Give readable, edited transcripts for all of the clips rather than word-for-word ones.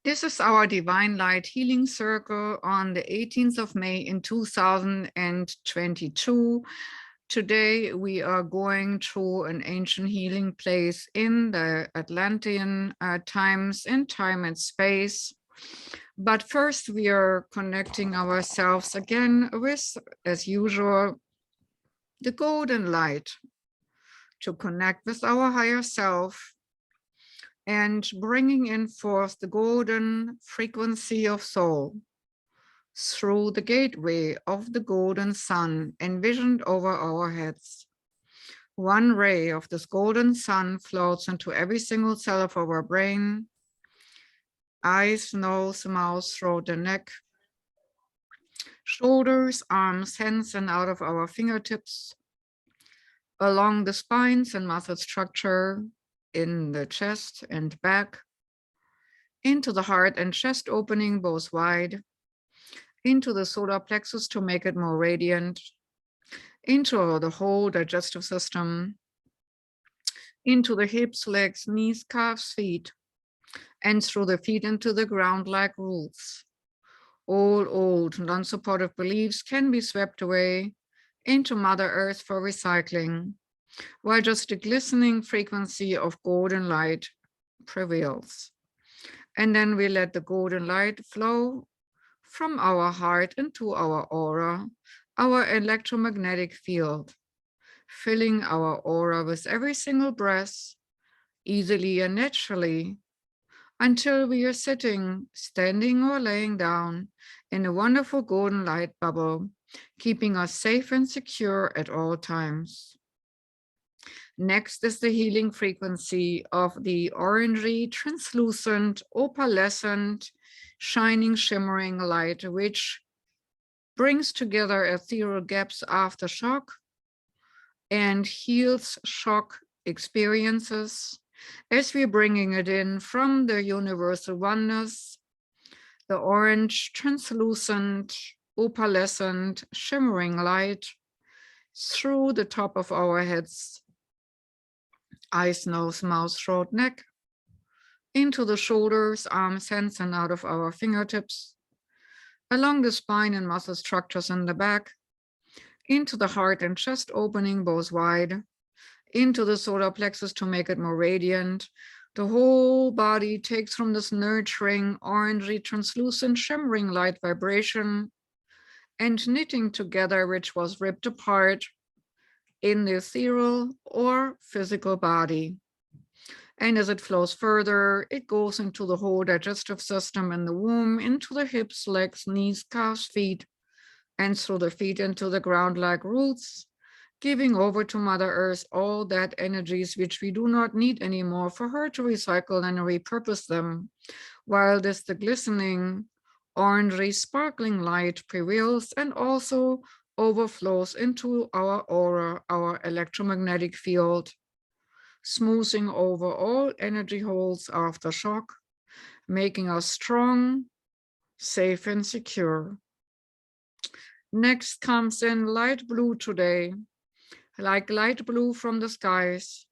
This is our Divine Light Healing Circle on the 18th of May in 2022. Today we are going to an ancient healing place in the Atlantean times, in time and space. But first we are connecting ourselves again with, as usual, the golden light to connect with our higher self and bringing in forth the golden frequency of soul through the gateway of the golden sun envisioned over our heads. One ray of this golden sun floats into every single cell of our brain, eyes, nose, mouth, throat, and neck, shoulders, arms, hands, and out of our fingertips, along the spines and muscle structure in the chest and back, into the heart and chest opening both wide, into the solar plexus to make it more radiant, into the whole digestive system, into the hips, legs, knees, calves, feet, and through the feet into the ground like roots. All old non-supportive beliefs can be swept away into Mother Earth for recycling, while just the glistening frequency of golden light prevails. And then we let the golden light flow from our heart into our aura, our electromagnetic field, filling our aura with every single breath, easily and naturally, until we are sitting, standing, or laying down in a wonderful golden light bubble, keeping us safe and secure at all times. Next is the healing frequency of the orangey, translucent, opalescent, shining, shimmering light, which brings together ethereal gaps after shock and heals shock experiences as we're bringing it in from the universal oneness, the orange, translucent, opalescent, shimmering light through the top of our heads, eyes, nose, mouth, throat, neck, into the shoulders, arms, hands, and out of our fingertips, along the spine and muscle structures in the back, into the heart and chest opening both wide, into the solar plexus to make it more radiant. The whole body takes from this nurturing, orangey, translucent, shimmering light vibration and knitting together, which was ripped apart in the ethereal or physical body. And as it flows further, it goes into the whole digestive system in the womb, into the hips, legs, knees, calves, feet, and through the feet into the ground like roots, giving over to Mother Earth all that energies which we do not need anymore for her to recycle and repurpose them, while this the glistening, orangey, sparkling light prevails and also overflows into our aura, our electromagnetic field, smoothing over all energy holes after shock, making us strong, safe, and secure. Next comes in light blue today, like light blue from the skies,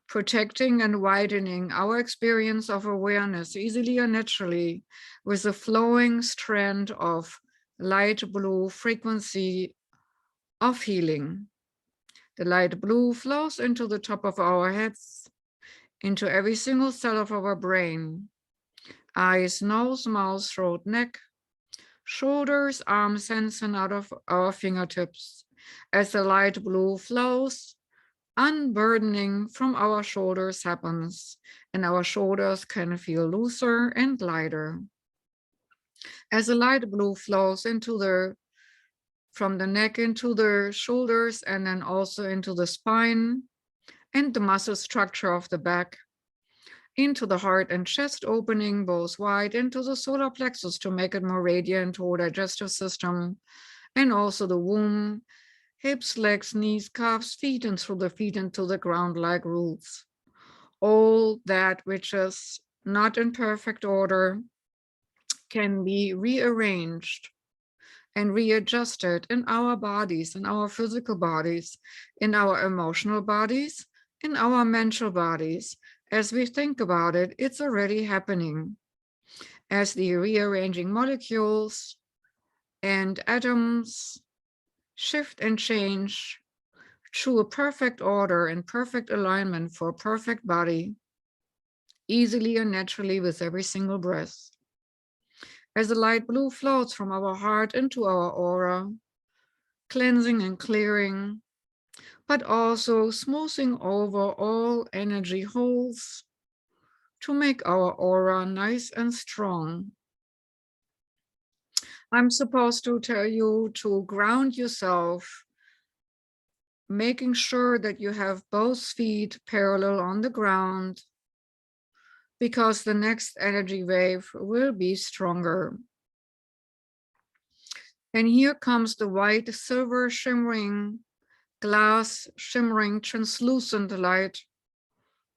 protecting and widening our experience of awareness easily and naturally with a flowing strand of light blue frequency of healing. The light blue flows into the top of our heads, into every single cell of our brain, eyes, nose, mouth, throat, neck, shoulders, arms, hands, and out of our fingertips, as the light blue flows, unburdening from our shoulders happens, and our shoulders can feel looser and lighter. As the light blue flows from the neck into the shoulders and then also into the spine and the muscle structure of the back, into the heart and chest opening both wide, into the solar plexus to make it more radiant, whole digestive system, and also the womb, hips, legs, knees, calves, feet, and through the feet into the ground like roots. All that which is not in perfect order can be rearranged and readjusted in our bodies, in our physical bodies, in our emotional bodies, in our mental bodies. As we think about it, it's already happening. as the rearranging molecules and atoms shift and change through a perfect order and perfect alignment for a perfect body, easily and naturally with every single breath. As the light blue floats from our heart into our aura, cleansing and clearing, but also smoothing over all energy holes to make our aura nice and strong. I'm supposed to tell you to ground yourself, making sure that you have both feet parallel on the ground, because the next energy wave will be stronger. And here comes the white, silver, shimmering, glass, shimmering, translucent light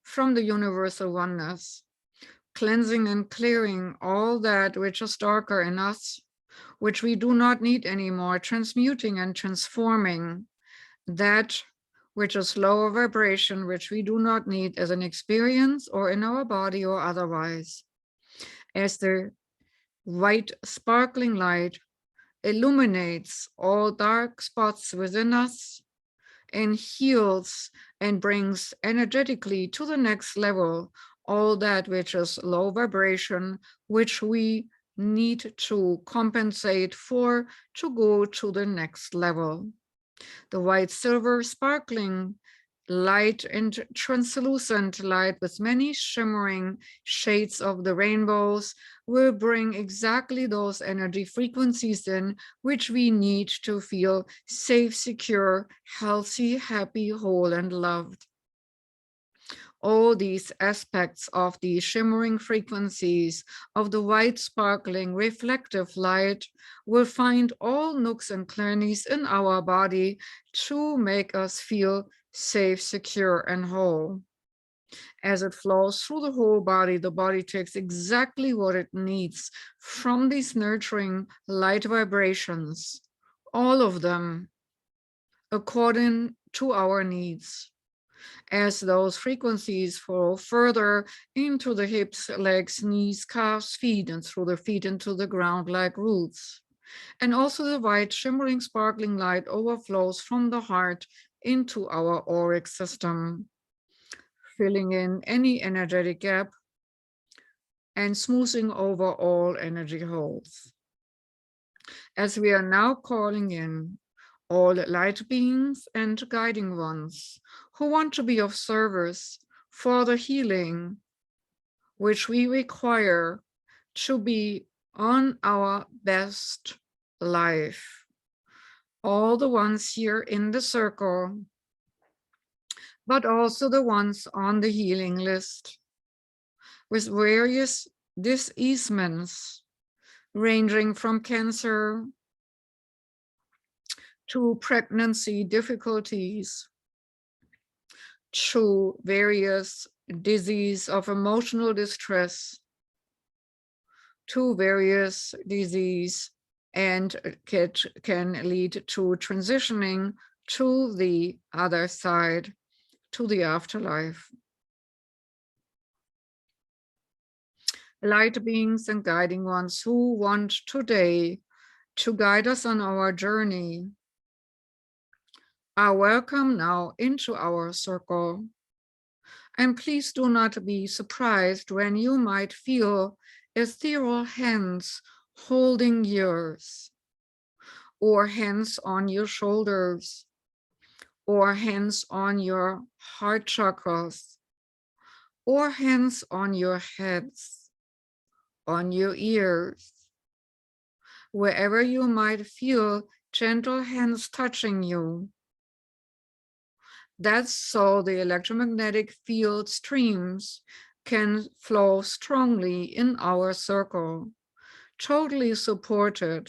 from the universal oneness, cleansing and clearing all that which is darker in us, which we do not need anymore, transmuting and transforming that which is lower vibration, which we do not need as an experience or in our body or otherwise. As the white sparkling light illuminates all dark spots within us and heals and brings energetically to the next level all that which is low vibration, which we need to compensate for to go to the next level. The white, silver, sparkling light and translucent light with many shimmering shades of the rainbows will bring exactly those energy frequencies in which we need to feel safe, secure, healthy, happy, whole, and loved. All these aspects of the shimmering frequencies of the white, sparkling, reflective light will find all nooks and crannies in our body to make us feel safe, secure, and whole. As it flows through the whole body, the body takes exactly what it needs from these nurturing light vibrations, all of them according to our needs. As those frequencies flow further into the hips, legs, knees, calves, feet, and through the feet into the ground like roots. And also the white, shimmering, sparkling light overflows from the heart into our auric system, filling in any energetic gap and smoothing over all energy holes. As we are now calling in all light beings and guiding ones who want to be of service for the healing which we require to be on our best life. All the ones here in the circle, but also the ones on the healing list with various diseasements ranging from cancer to pregnancy difficulties, to various disease of emotional distress, to various disease, and it can lead to transitioning to the other side, to the afterlife. Light beings and guiding ones who want today to guide us on our journey are welcome now into our circle. And please do not be surprised when you might feel ethereal hands holding yours, or hands on your shoulders, or hands on your heart chakras, or hands on your heads, on your ears, wherever you might feel gentle hands touching you. That's so the electromagnetic field streams can flow strongly in our circle, totally supported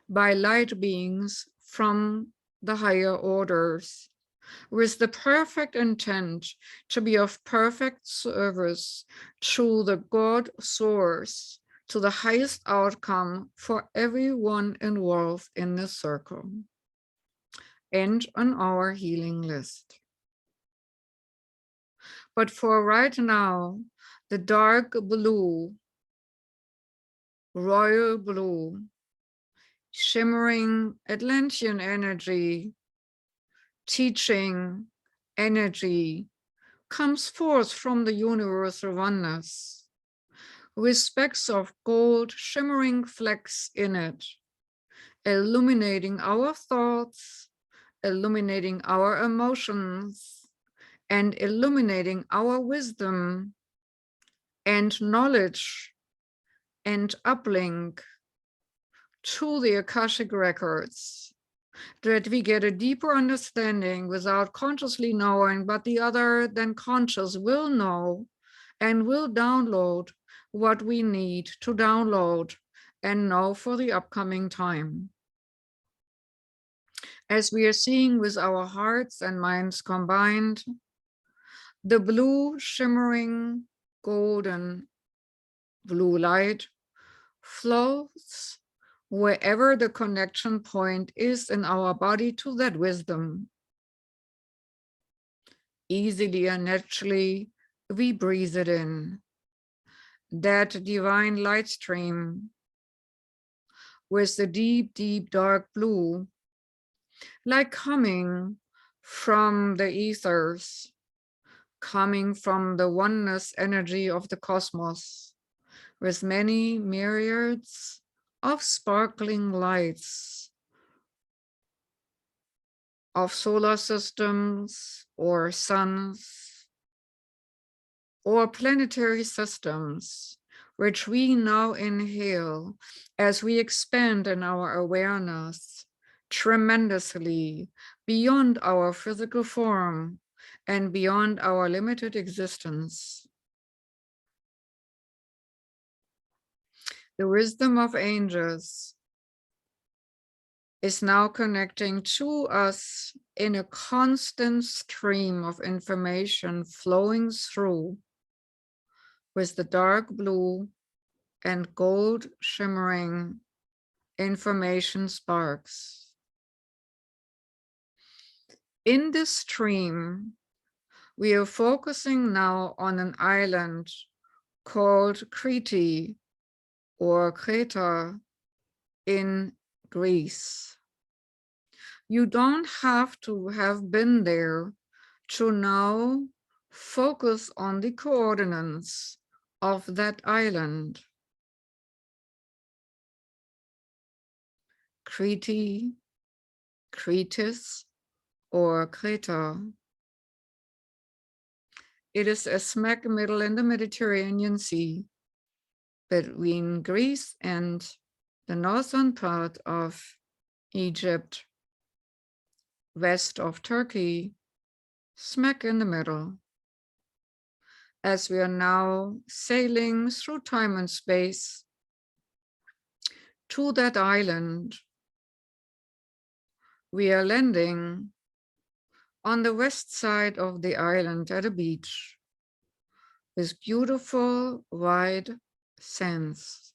by light beings from the higher orders, with the perfect intent to be of perfect service to the God source, to the highest outcome for everyone involved in the circle and on our healing list. But for right now, the dark blue royal blue, shimmering Atlantean energy, teaching energy comes forth from the universal oneness, with specks of gold shimmering flecks in it, illuminating our thoughts, illuminating our emotions, and illuminating our wisdom and knowledge and uplink to the Akashic records, that we get a deeper understanding without consciously knowing, but the other than conscious will know and will download what we need to download and know for the upcoming time. As we are seeing with our hearts and minds combined, the blue shimmering golden blue light flows wherever the connection point is in our body to that wisdom. Easily and naturally, we breathe it in. That divine light stream with the deep, deep dark blue, like coming from the ethers, coming from the oneness energy of the cosmos, with many myriads of sparkling lights of solar systems or suns or planetary systems, which we now inhale as we expand in our awareness tremendously beyond our physical form and beyond our limited existence. The wisdom of angels is now connecting to us in a constant stream of information flowing through with the dark blue and gold shimmering information sparks. In this stream, we are focusing now on an island called Crete or Creta in Greece. You don't have to have been there to now focus on the coordinates of that island. Crete, Cretis, or Creta. It is a smack middle in the Mediterranean Sea between Greece and the northern part of Egypt, west of Turkey, smack in the middle. As we are now sailing through time and space to that island, we are landing on the west side of the island at a beach with beautiful white sands.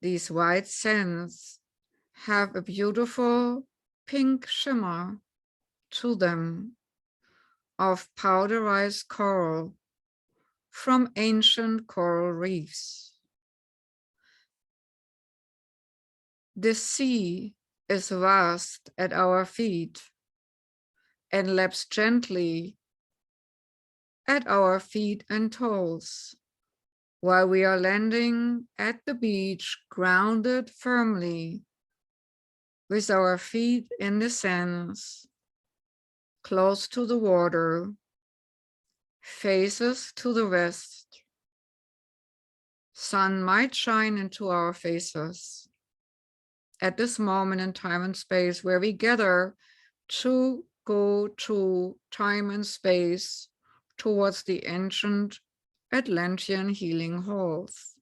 These white sands have a beautiful pink shimmer to them of powderized coral from ancient coral reefs. The sea is vast at our feet and laps gently at our feet and toes, while we are landing at the beach, grounded firmly with our feet in the sands, close to the water, faces to the west. Sun might shine into our faces at this moment in time and space where we gather to go to time and space towards the ancient Atlantean healing halls.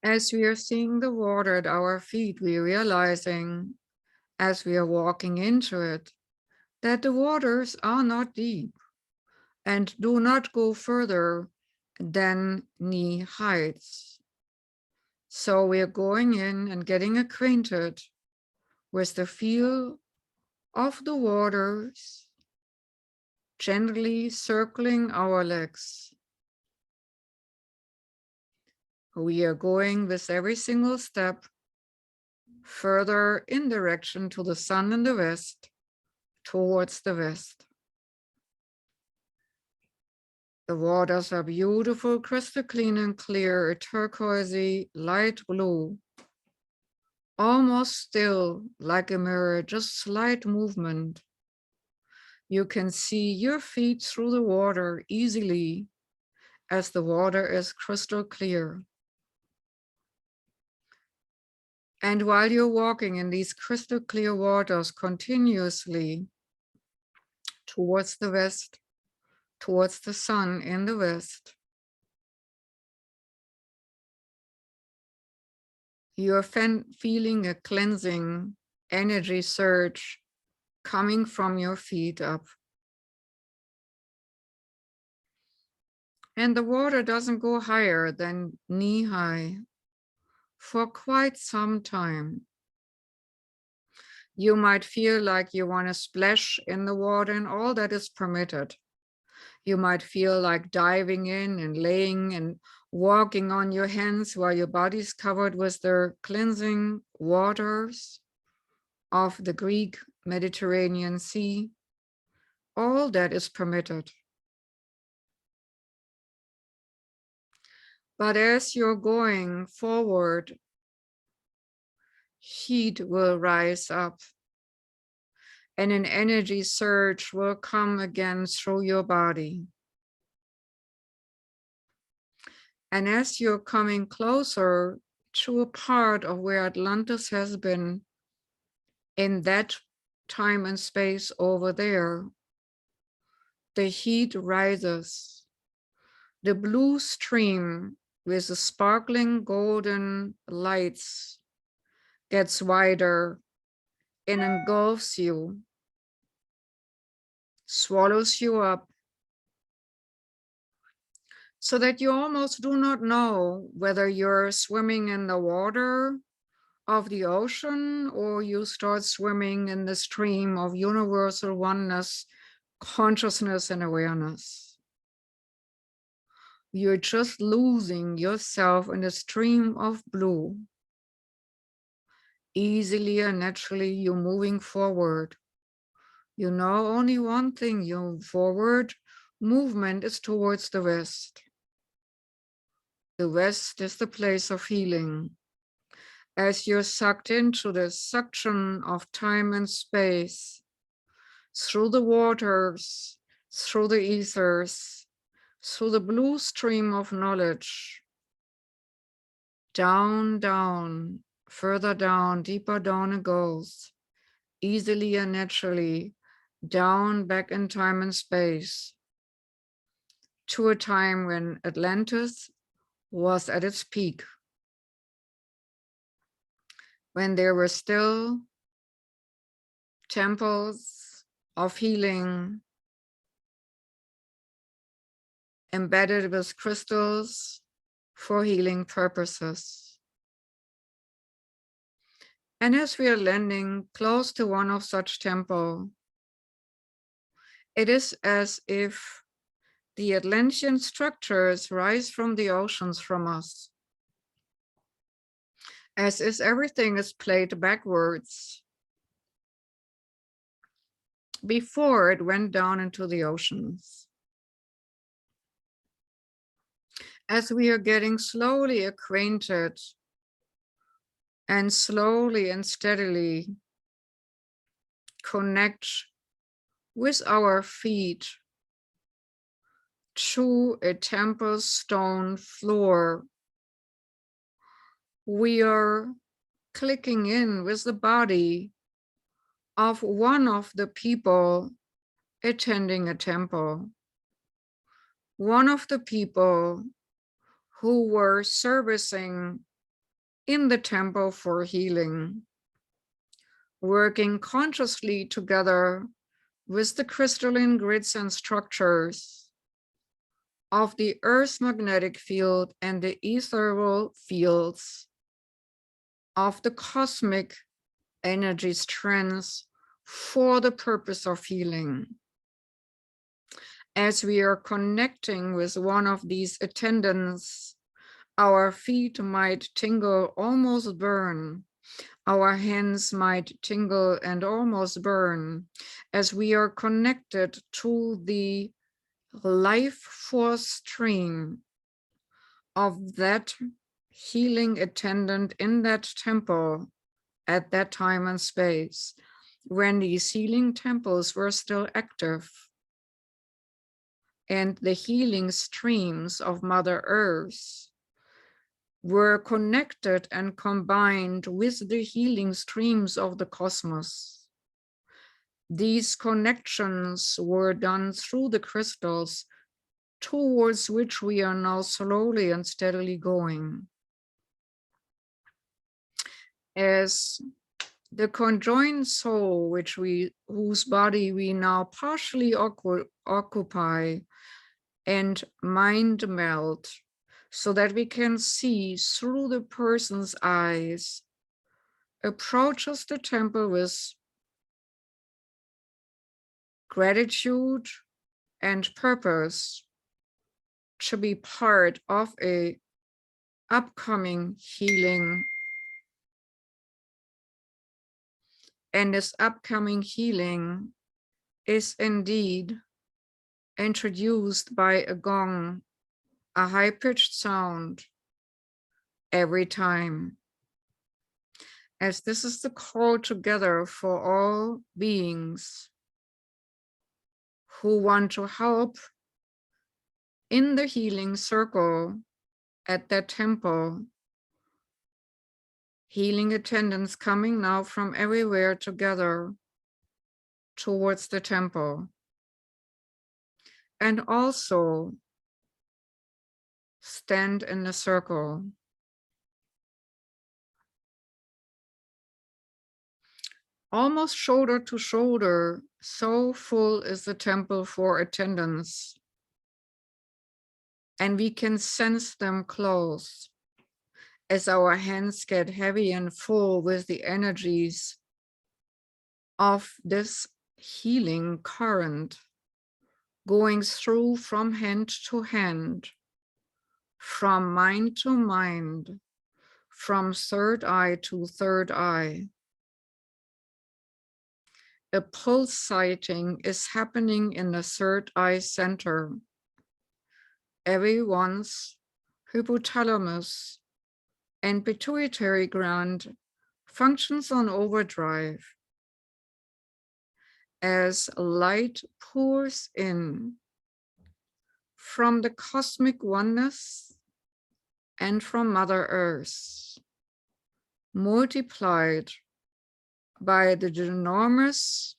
As we are seeing the water at our feet, we are realizing as we are walking into it that the waters are not deep and do not go further than knee heights. So we are going in and getting acquainted with the feel of the waters gently circling our legs, We are going with every single step further in direction to the sun in the west, towards the west. The waters are beautiful, crystal clean and clear, a turquoisey light blue, almost still like a mirror, just slight movement. You can see your feet through the water easily as the water is crystal clear. And while you're walking in these crystal clear waters continuously towards the west, towards the sun in the west, you're feeling a cleansing energy surge coming from your feet up. And the water doesn't go higher than knee high for quite some time. You might feel like you want to splash in the water, and all that is permitted. You might feel like diving in and laying and walking on your hands while your body's covered with the cleansing waters of the Greek Mediterranean Sea. All that is permitted. But as you're going forward, heat will rise up and an energy surge will come again through your body. And as you're coming closer to a part of where Atlantis has been in that time and space over there, the heat rises. The blue stream with the sparkling golden lights gets wider and engulfs you, swallows you up, so that you almost do not know whether you're swimming in the water of the ocean or you start swimming in the stream of universal oneness, consciousness, and awareness. You're just losing yourself in a stream of blue. Easily and naturally, you're moving forward. You know only one thing, your forward movement is towards the west. The west is the place of healing. As you're sucked into the suction of time and space, through the waters, through the ethers, through the blue stream of knowledge, down, down, further down, deeper down it goes, easily and naturally, down back in time and space, to a time when Atlantis was at its peak, when there were still temples of healing embedded with crystals for healing purposes. And as we are landing close to one of such temples, it is as if the Atlantean structures rise from the oceans from us, as if everything is played backwards before it went down into the oceans. As we are getting slowly acquainted and slowly and steadily connect with our feet to a temple stone floor, we are clicking in with the body of one of the people attending a temple, one of the people who were servicing in the temple for healing, working consciously together with the crystalline grids and structures of the Earth's magnetic field and the ethereal fields of the cosmic energy strands for the purpose of healing. As we are connecting with one of these attendants, Our feet might tingle, almost burn. Our hands might tingle and almost burn as we are connected to the life force stream of that healing attendant in that temple at that time and space, when these healing temples were still active and the healing streams of Mother Earth were connected and combined with the healing streams of the cosmos. These connections were done through the crystals towards which we are now slowly and steadily going. As the conjoined soul, whose body we now partially occupy and mind melt, so that we can see through the person's eyes, approaches the temple with gratitude and purpose to be part of a upcoming healing. And this upcoming healing is indeed introduced by a gong, a high-pitched sound every time, as this is the call together for all beings who want to help in the healing circle at that temple. Healing attendants coming now from everywhere together towards the temple. And also stand in the circle. Almost shoulder to shoulder, so full is the temple for attendants. And we can sense them close as our hands get heavy and full with the energies of this healing current going through from hand to hand, from mind to mind, from third eye to third eye. A pulsating is happening in the third eye center. Everyone's hypothalamus and pituitary gland functions on overdrive as light pours in from the cosmic oneness and from Mother Earth, multiplied by the enormous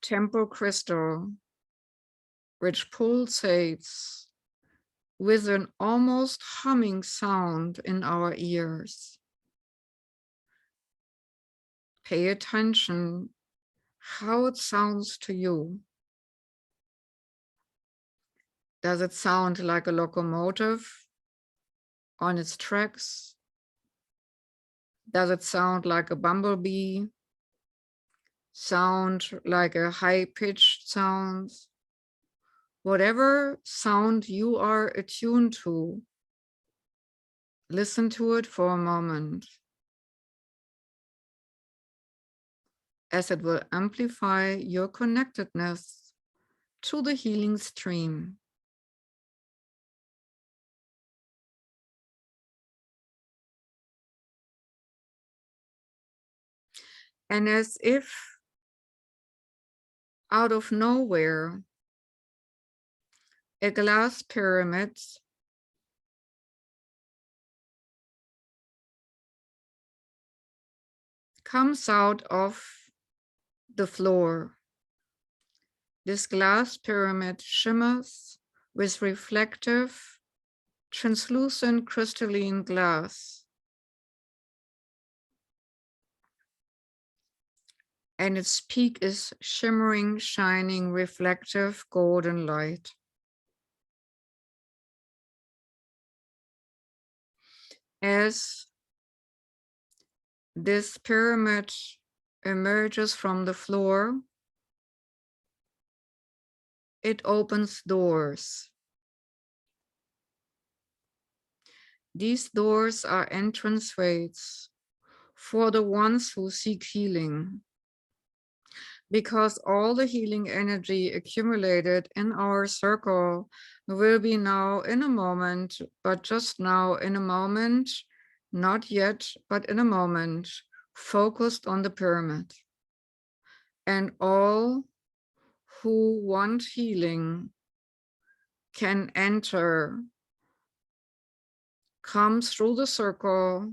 temple crystal, which pulsates with an almost humming sound in our ears. Pay attention how it sounds to you. Does it sound like a locomotive on its tracks? Does it sound like a bumblebee? Sound like a high-pitched sound? Whatever sound you are attuned to, listen to it for a moment, as it will amplify your connectedness to the healing stream. And as if out of nowhere, a glass pyramid comes out of the floor. This glass pyramid shimmers with reflective, translucent crystalline glass. And its peak is shimmering, shining, reflective golden light. As this pyramid emerges from the floor, it opens doors. These doors are entranceways for the ones who seek healing, because all the healing energy accumulated in our circle will be now in a moment, but just now in a moment, not yet, but in a moment, focused on the pyramid. And all who want healing can enter, come through the circle,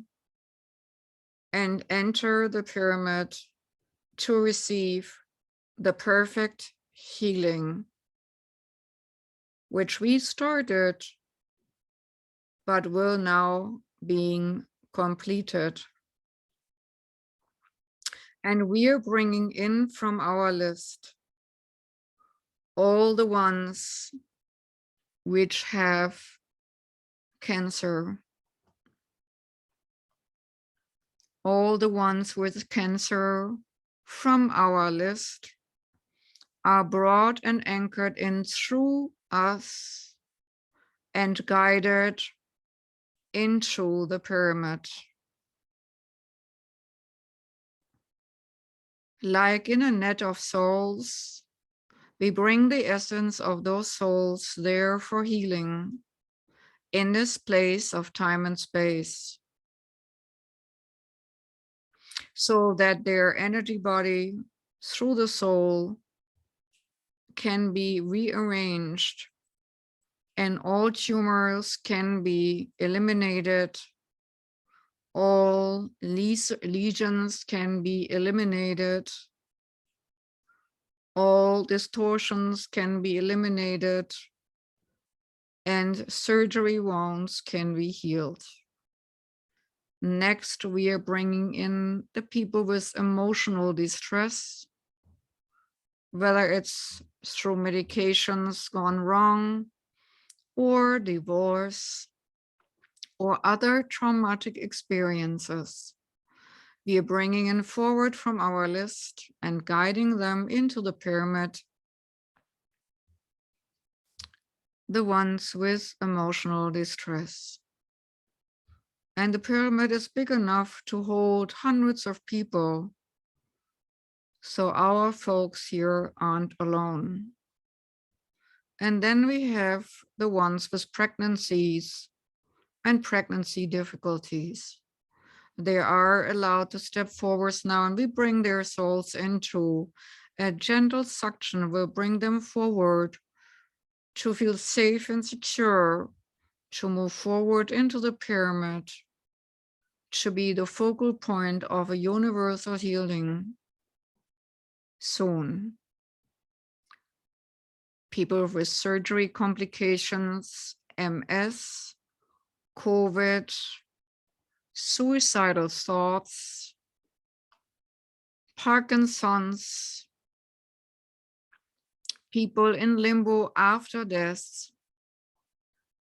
and enter the pyramid to receive the perfect healing, which we started, but will now being completed. And we are bringing in from our list all the ones which have cancer, all the ones with cancer from our list are brought and anchored in through us and guided into the pyramid. Like in a net of souls, we bring the essence of those souls there for healing in this place of time and space, so that their energy body through the soul can be rearranged and all tumors can be eliminated, all lesions can be eliminated, all distortions can be eliminated, and surgery wounds can be healed. Next, we are bringing in the people with emotional distress, whether it's through medications gone wrong, or divorce, or other traumatic experiences. We are bringing in forward from our list and guiding them into the pyramid, the ones with emotional distress. And the pyramid is big enough to hold hundreds of people, so our folks here aren't alone. And then we have the ones with pregnancies and pregnancy difficulties. They are allowed to step forwards now, and we bring their souls into a gentle suction will bring them forward to feel safe and secure, to move forward into the pyramid, to be the focal point of a universal healing soon. People with surgery complications, MS, COVID, suicidal thoughts, Parkinson's, people in limbo after death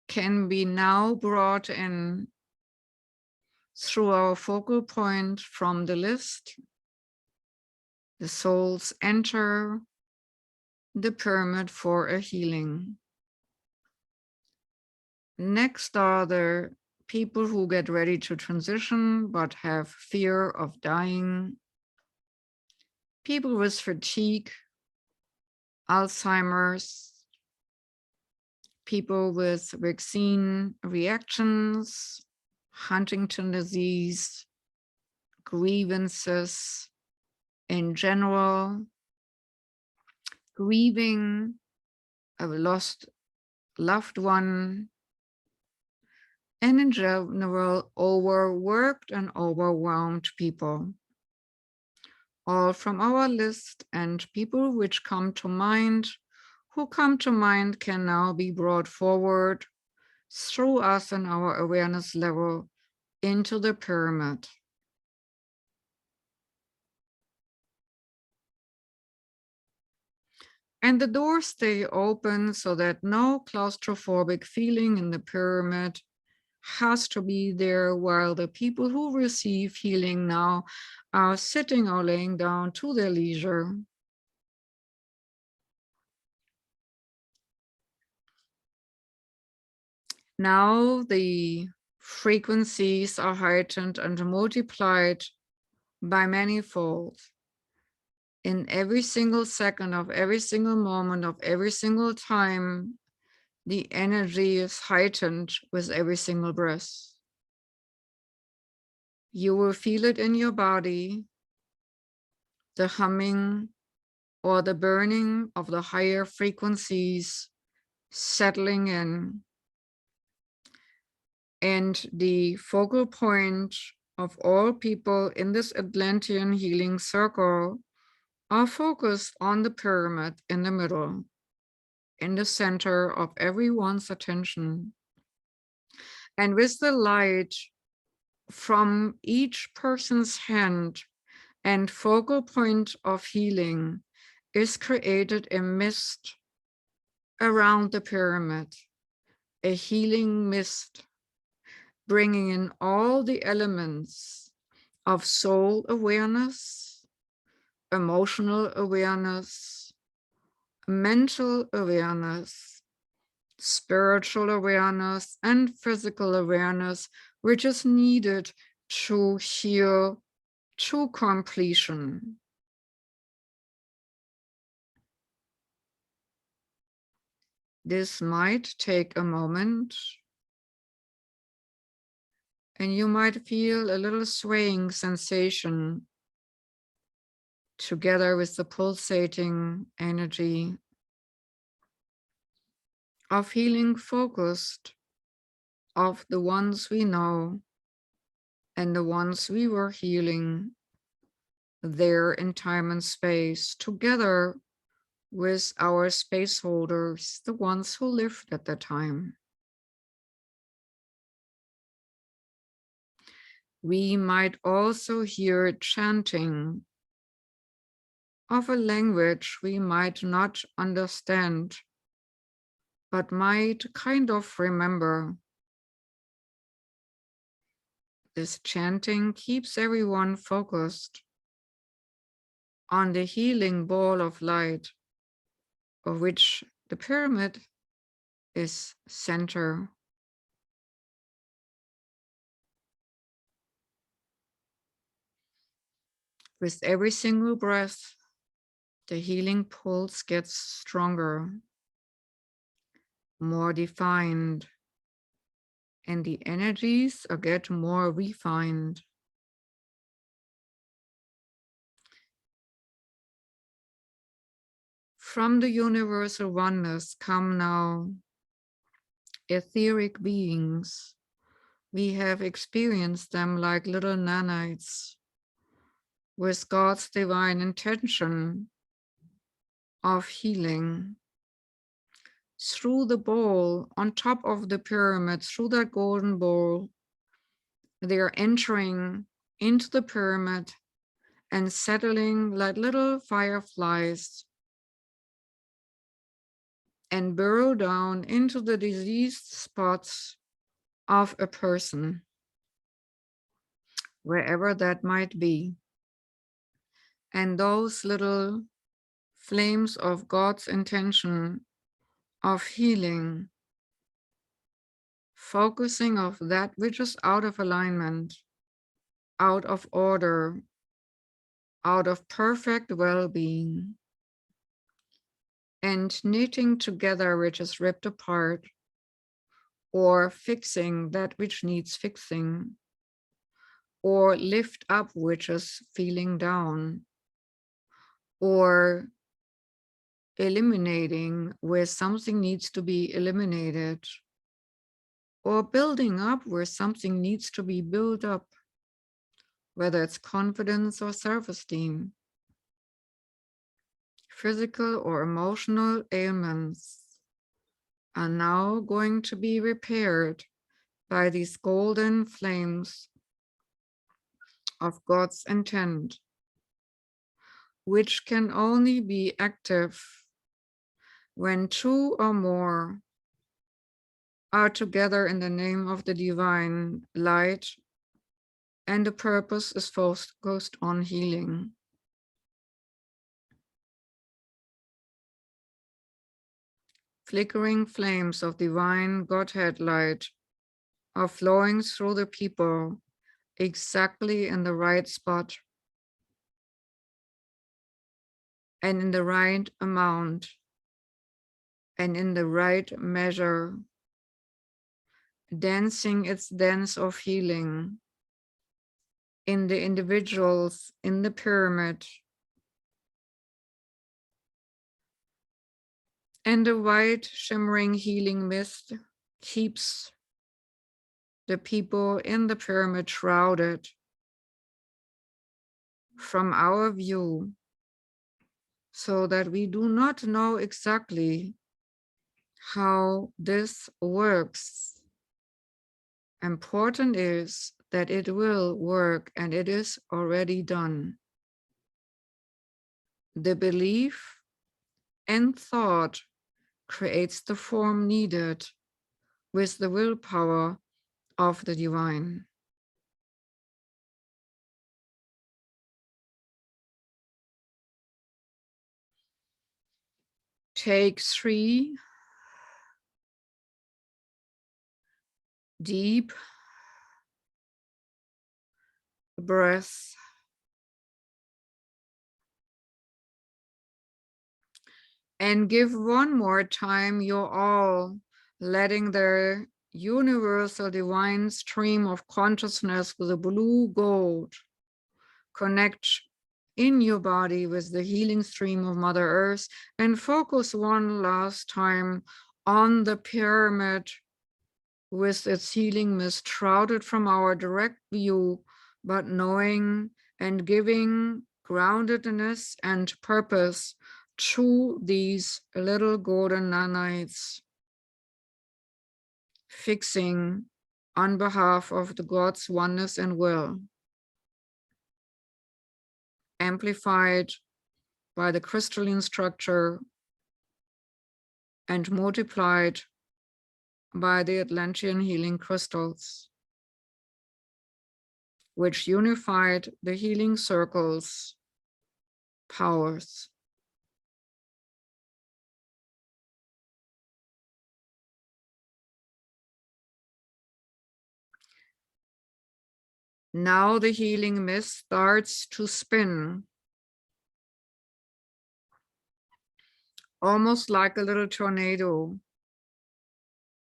can be now brought in through our focal point from the list. The souls enter the pyramid for a healing. Next are the people who get ready to transition but have fear of dying, people with fatigue, Alzheimer's, people with vaccine reactions, Huntington disease, grievances in general, grieving a lost loved one, and in general, overworked and overwhelmed people. All from our list, and people which come to mind, who come to mind can now be brought forward through us and our awareness level into the pyramid. And the doors stay open so that no claustrophobic feeling in the pyramid has to be there while the people who receive healing now are sitting or laying down to their leisure. Now the frequencies are heightened and multiplied by manifold. In every single second of every single moment of every single time, the energy is heightened with every single breath. You will feel it in your body, the humming or the burning of the higher frequencies settling in. And the focal point of all people in this Atlantean healing circle are focused on the pyramid in the middle, in the center of everyone's attention. And with the light from each person's hand and focal point of healing is created a mist around the pyramid, a healing mist, bringing in all the elements of soul awareness, emotional awareness, mental awareness, spiritual awareness, and physical awareness, which is needed to heal to completion. This might take a moment, and you might feel a little swaying sensation together with the pulsating energy of healing focused of the ones we know and the ones we were healing there in time and space, together with our space holders, the ones who lived at the time. We might also hear chanting of a language we might not understand, but might kind of remember. This chanting keeps everyone focused on the healing ball of light, of which the pyramid is center. With every single breath, the healing pulse gets stronger, more defined, and the energies get more refined. From the universal oneness come now etheric beings. We have experienced them like little nanites with God's divine intention of healing. Through the bowl, on top of the pyramid, through that golden bowl, they are entering into the pyramid and settling like little fireflies and burrow down into the diseased spots of a person, wherever that might be. And those little flames of God's intention of healing, focusing of that which is out of alignment, out of order, out of perfect well-being, and knitting together which is ripped apart, or fixing that which needs fixing, or lift up which is feeling down, or eliminating where something needs to be eliminated, or building up where something needs to be built up, whether it's confidence or self-esteem, physical or emotional ailments are now going to be repaired by these golden flames of God's intent, which can only be active when two or more are together in the name of the divine light, and the purpose is focused on healing. Flickering flames of divine Godhead light are flowing through the people exactly in the right spot and in the right amount and in the right measure, dancing its dance of healing in the individuals in the pyramid. And the white shimmering healing mist keeps the people in the pyramid shrouded from our view, so that we do not know exactly how this works. Important is that it will work, and it is already done. The belief and thought creates the form needed with the willpower of the divine. Take 3 deep breaths and give one more time your all, letting the universal divine stream of consciousness with the blue gold connect in your body with the healing stream of Mother Earth, and focus one last time on the pyramid with its healing mist shrouded from our direct view, but knowing and giving groundedness and purpose to these little golden nanites, fixing on behalf of the God's oneness and will, amplified by the crystalline structure and multiplied by the Atlantean healing crystals, which unified the healing circle's powers. Now the healing mist starts to spin, almost like a little tornado,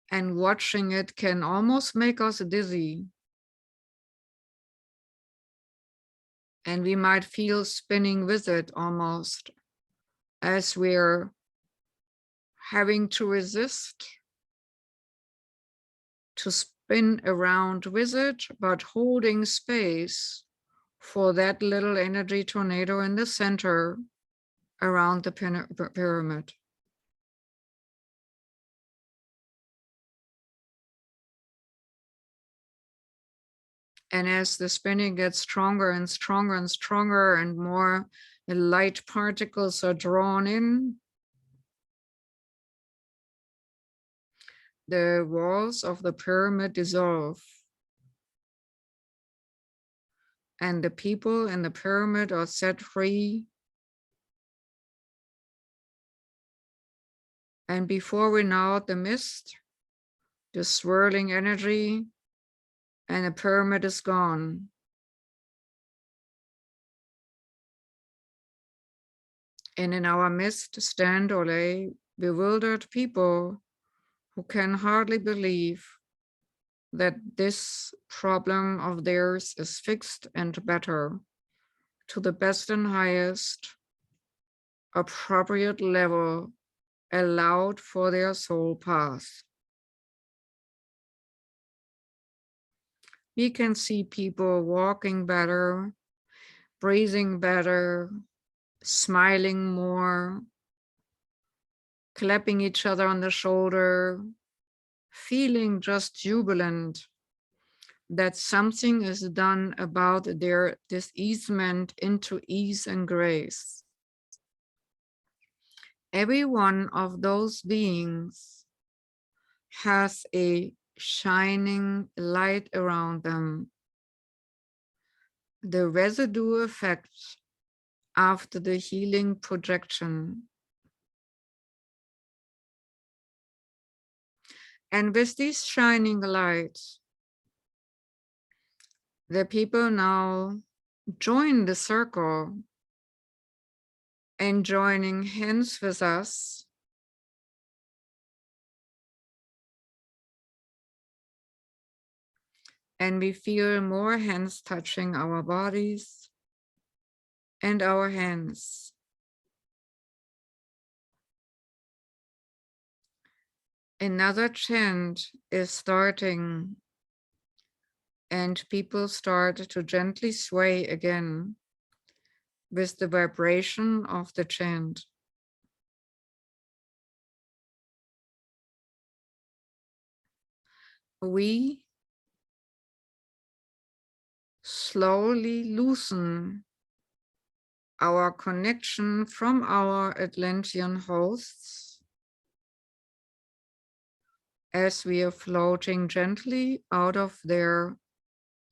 and watching it can almost make us dizzy. And we might feel spinning with it almost, as we're having to resist to spin around with it, but holding space for that little energy tornado in the center around the pyramid. And as the spinning gets stronger and stronger and stronger, and more light particles are drawn in, the walls of the pyramid dissolve. And the people in the pyramid are set free. And before we know it, the mist, the swirling energy, and the pyramid is gone. And in our midst stand or lay bewildered people who can hardly believe that this problem of theirs is fixed and better to the best and highest appropriate level allowed for their soul path. We can see people walking better, breathing better, smiling more, clapping each other on the shoulder, feeling just jubilant that something is done about their diseasement into ease and grace. Every one of those beings has a shining light around them, the residue effect after the healing projection. And with these shining lights, The people now join the circle and joining hands with us. And we feel more hands touching our bodies and our hands. Another chant is starting, and people start to gently sway again with the vibration of the chant. We slowly loosen our connection from our Atlantean hosts as we are floating gently out of their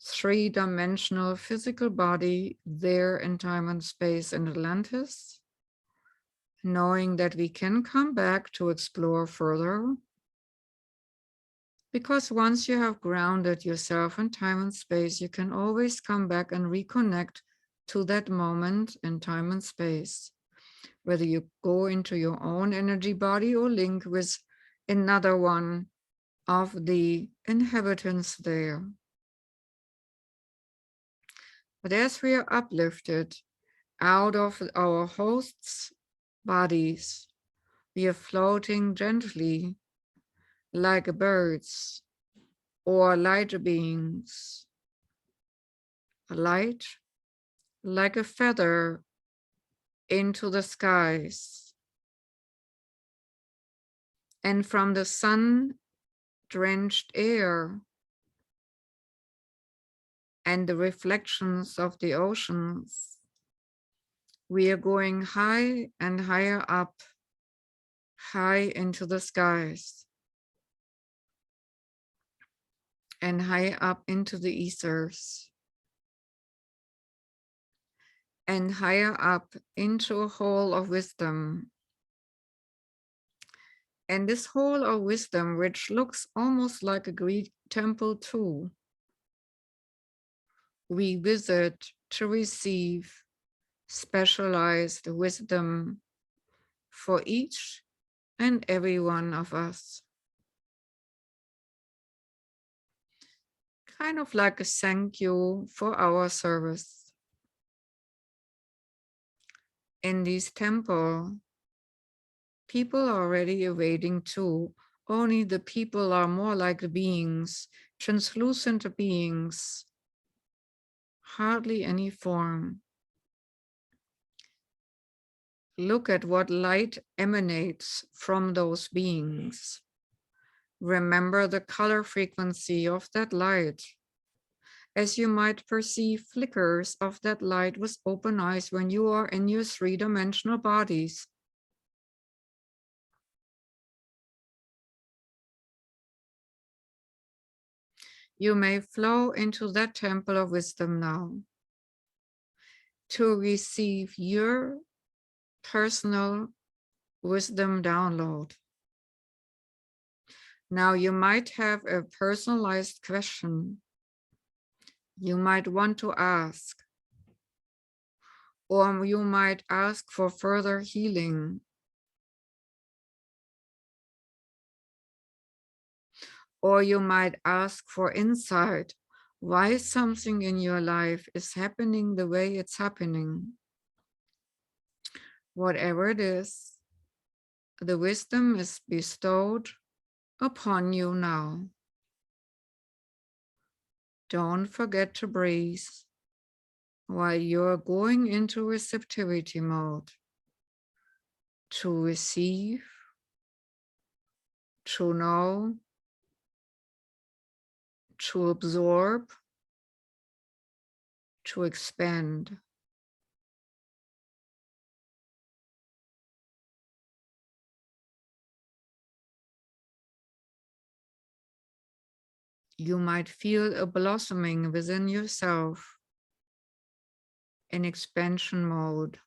three-dimensional physical body there in time and space in Atlantis, knowing that we can come back to explore further. Because once you have grounded yourself in time and space, you can always come back and reconnect to that moment in time and space, whether you go into your own energy body or link with another one of the inhabitants there. But as we are uplifted out of our hosts' bodies, we are floating gently like birds or light beings, light like a feather into the skies. And from the sun-drenched air and the reflections of the oceans, we are going high and higher up, high into the skies, and high up into the ethers, and higher up into a hall of wisdom. And this hall of wisdom, which looks almost like a Greek temple too, we visit to receive specialized wisdom for each and every one of us. Kind of like a thank you for our service. In this temple, people are already awaiting too. Only the people are more like beings, translucent beings, hardly any form. Look at what light emanates from those beings. Remember the color frequency of that light, as you might perceive flickers of that light with open eyes when you are in your three-dimensional bodies. You may flow into that temple of wisdom now to receive your personal wisdom download. Now you might have a personalized question you might want to ask, or you might ask for further healing, or you might ask for insight why something in your life is happening the way it's happening. Whatever it is, the wisdom is bestowed upon you now. Don't forget to breathe while you're going into receptivity mode to receive, to know, to absorb, to expand. You might feel a blossoming within yourself in expansion mode.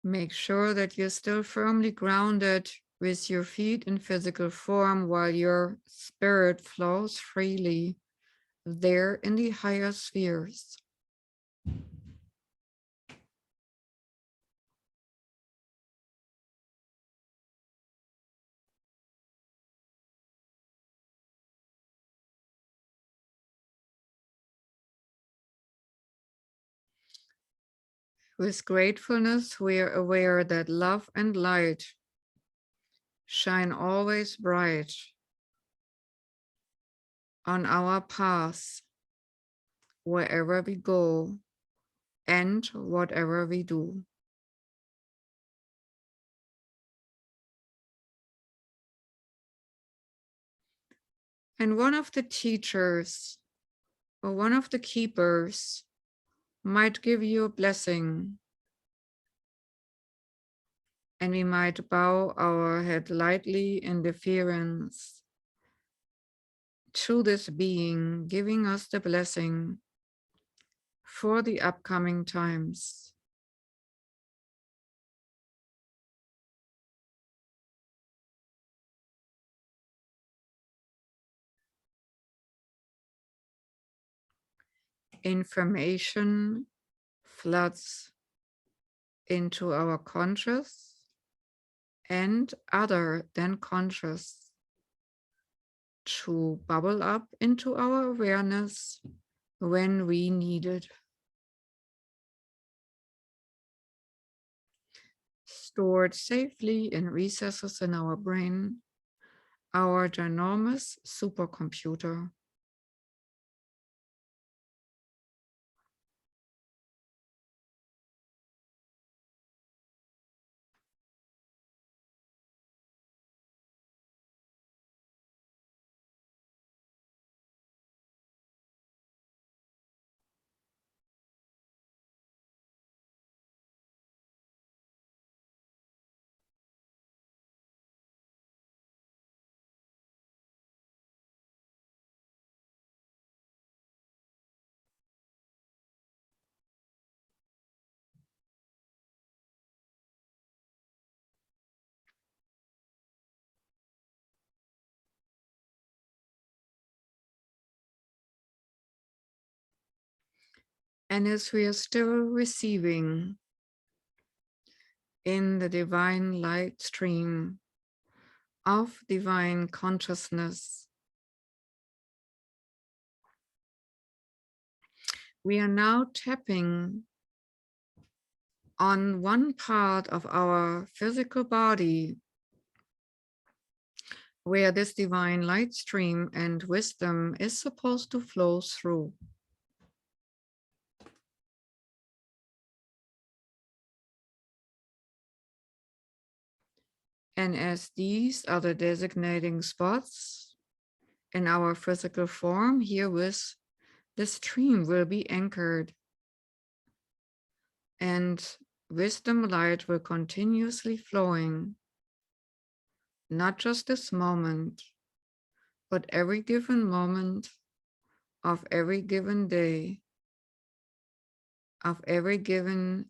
Make sure that you're still firmly grounded with your feet in physical form while your spirit flows freely there in the higher spheres. With gratefulness, we are aware that love and light shine always bright on our path, wherever we go and whatever we do. And one of the teachers or one of the keepers might give you a blessing, and we might bow our head lightly in deference to this being giving us the blessing for the upcoming times. Information floods into our conscious and other than conscious to bubble up into our awareness when we need it. Stored safely in recesses in our brain, our ginormous supercomputer. And as we are still receiving in the divine light stream of divine consciousness, we are now tapping on one part of our physical body where this divine light stream and wisdom is supposed to flow through. And as these are the designating spots in our physical form, herewith the stream will be anchored. And wisdom light will continuously flowing, not just this moment, but every given moment of every given day, of every given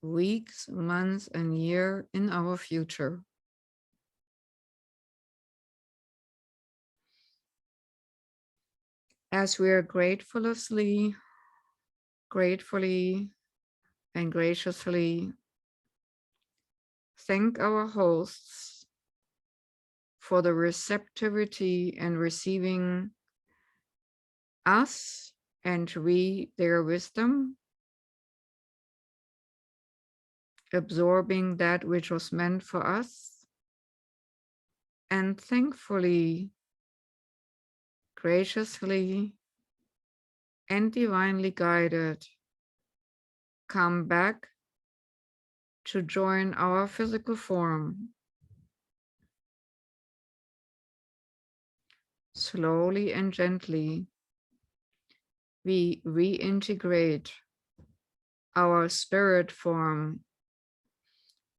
weeks, months, and year in our future. As we are gratefully and graciously thank our hosts for the receptivity and receiving us and we their wisdom, absorbing that which was meant for us, and thankfully, graciously, and divinely guided, come back to join our physical form. Slowly and gently, we reintegrate our spirit form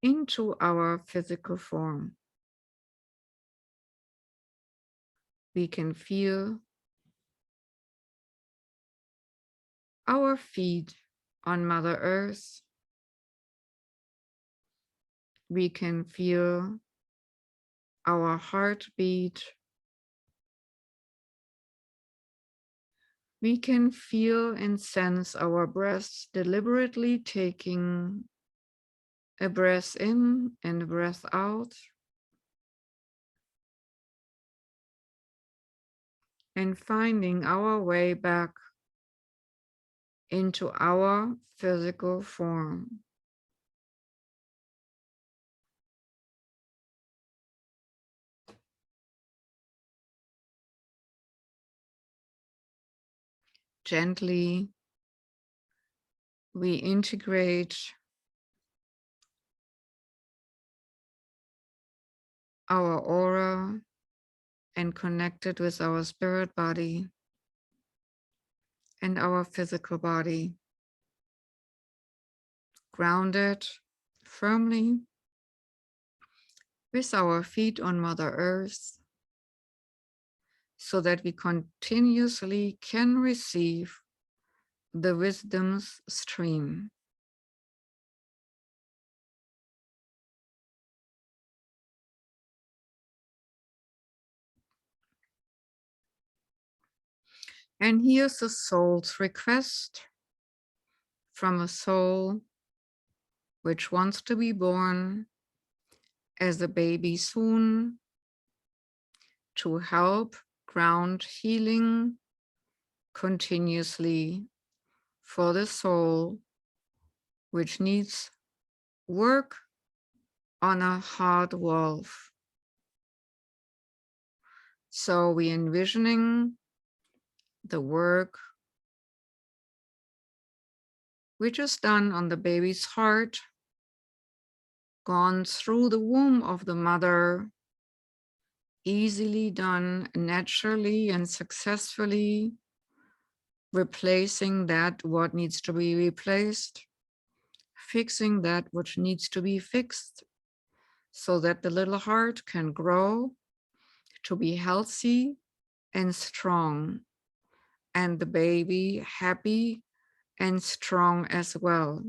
into our physical form. We can feel our feet on Mother Earth. We can feel our heartbeat, we can feel and sense our breaths deliberately taking a breath in and a breath out, and finding our way back into our physical form. Gently, we integrate our aura and connect it with our spirit body and our physical body, grounded firmly with our feet on Mother Earth, so that we continuously can receive the wisdom's stream. And here's the soul's request from a soul which wants to be born as a baby soon, to help ground healing continuously for the soul which needs work on a heart valve. So we envisioning the work which is done on the baby's heart, gone through the womb of the mother, easily done naturally and successfully, replacing that what needs to be replaced, fixing that which needs to be fixed, so that the little heart can grow to be healthy and strong, and the baby happy and strong as well.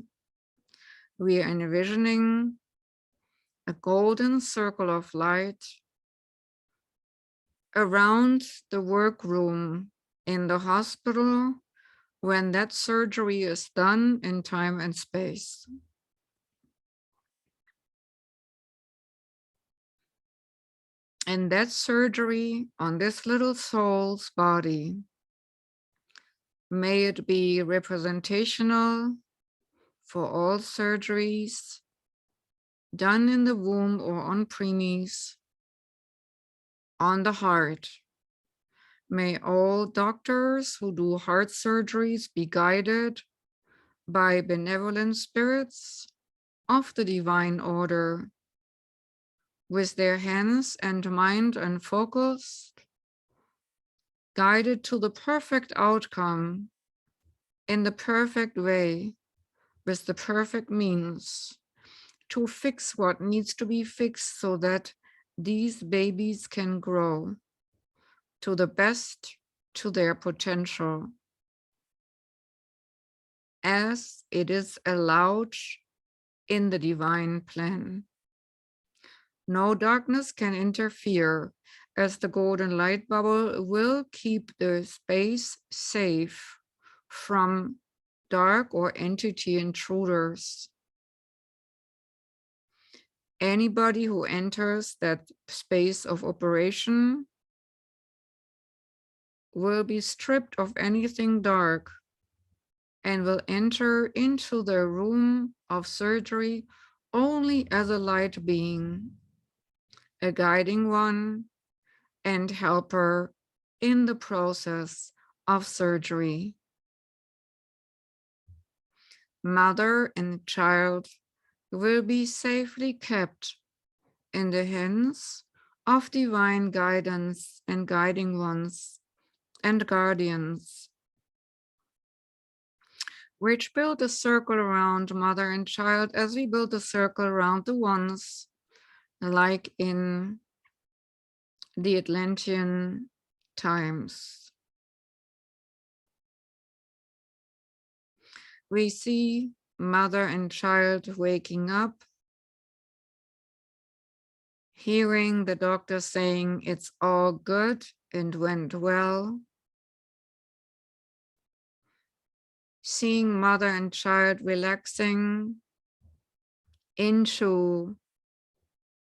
We are envisioning a golden circle of light around the workroom in the hospital when that surgery is done in time and space. And that surgery on this little soul's body, may it be representational for all surgeries done in the womb or on preemies, on the heart. May all doctors who do heart surgeries be guided by benevolent spirits of the divine order, with their hands and mind unfocused, guided to the perfect outcome in the perfect way, with the perfect means to fix what needs to be fixed, so that these babies can grow to the best to their potential, as it is allowed in the divine plan. No darkness can interfere, as the golden light bubble will keep the space safe from dark or entity intruders. Anybody who enters that space of operation will be stripped of anything dark and will enter into the room of surgery only as a light being, a guiding one and helper in the process of surgery. Mother and child will be safely kept in the hands of divine guidance and guiding ones and guardians, which build a circle around mother and child as we build a circle around the ones, like in the Atlantean times. We see mother and child waking up, Hearing the doctor saying it's all good and went well. Seeing mother and child relaxing into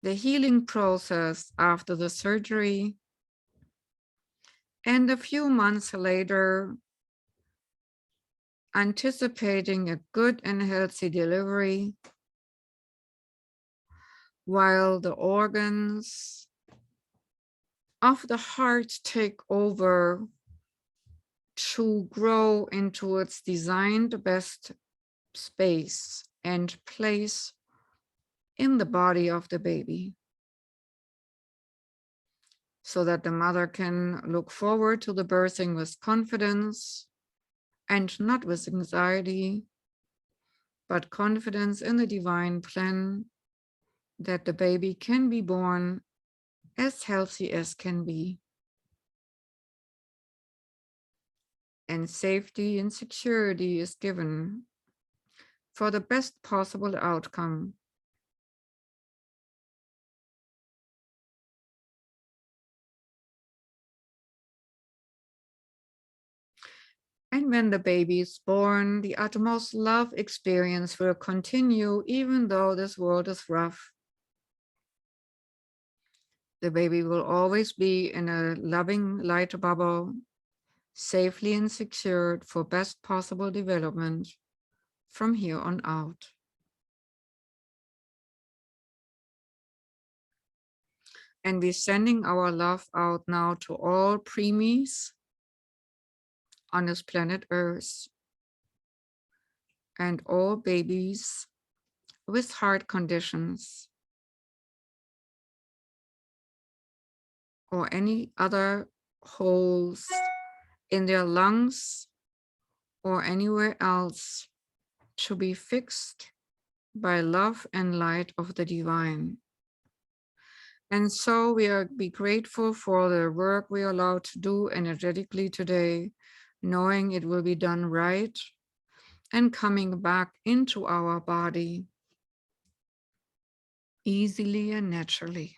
the healing process after the surgery. And a few months later, anticipating a good and healthy delivery, while the organs of the heart take over to grow into its designed best space and place in the body of the baby, so that the mother can look forward to the birthing with confidence and not with anxiety, but confidence in the divine plan that the baby can be born as healthy as can be. And safety and security is given for the best possible outcome. And when the baby is born, the utmost love experience will continue even though this world is rough. The baby will always be in a loving light bubble, safely and secured for best possible development from here on out. And we're sending our love out now to all preemies on this planet Earth and all babies with heart conditions or any other holes in their lungs or anywhere else to be fixed by love and light of the divine. And so we are be grateful for the work we are allowed to do energetically today, knowing it will be done right and coming back into our body easily and naturally.